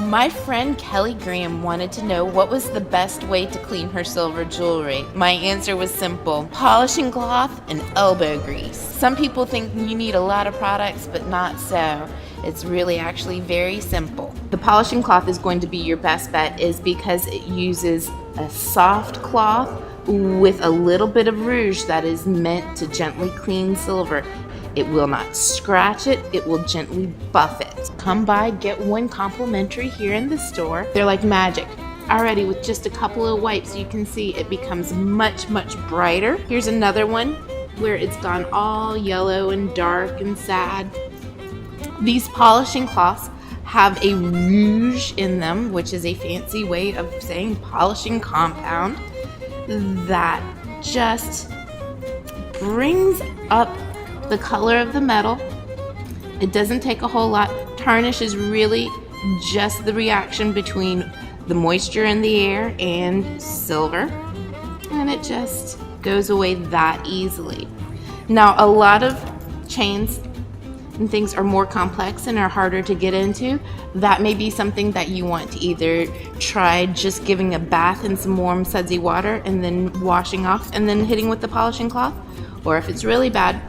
My friend Kelly Graham wanted to know what was the best way to clean her silver jewelry. My answer was simple: polishing cloth and elbow grease. Some people think you need a lot of products, but not so. It's really actually very simple. The polishing cloth is going to be your best bet, is because it uses a soft cloth with a little bit of rouge that is meant to gently clean silver. It will not scratch it, it will gently buff it. Come by, get one complimentary here in the store. They're like magic. Already with just a couple of wipes, you can see it becomes much, much brighter. Here's another one where it's gone all yellow and dark and sad. These polishing cloths have a rouge in them, which is a fancy way of saying polishing compound, that just brings up the color of the metal. It doesn't take a whole lot. Tarnish is really just the reaction between the moisture in the air and silver, and it just goes away that easily. Now, a lot of chains and things are more complex and are harder to get into. That may be something that you want to either try just giving a bath in some warm sudsy water and then washing off and then hitting with the polishing cloth, or if it's really bad,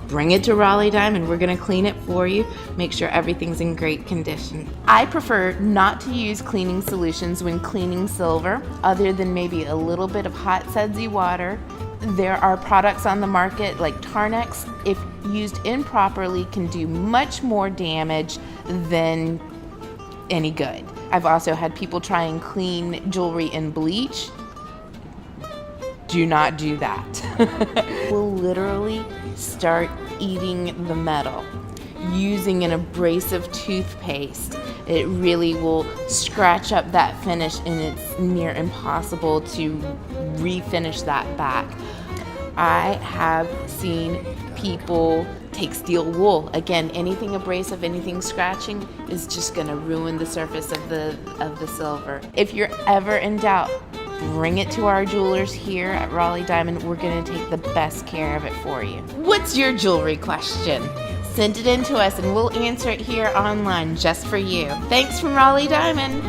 bring it to Raleigh Diamond. We're gonna clean it for you, make sure everything's in great condition. I prefer not to use cleaning solutions when cleaning silver, other than maybe a little bit of hot sudsy water. There are products on the market like Tarnex, if used improperly, can do much more damage than any good. I've also had people try and clean jewelry in bleach. Do not do that. We'll literally start eating the metal. Using an abrasive toothpaste, it really will scratch up that finish, and it's near impossible to refinish that back. I have seen people take steel wool. Again, anything abrasive, anything scratching is just gonna ruin the surface of the silver. If you're ever in doubt, bring it to our jewelers here at Raleigh Diamond. We're gonna take the best care of it for you. What's your jewelry question? Send it in to us and we'll answer it here online just for you. Thanks from Raleigh Diamond.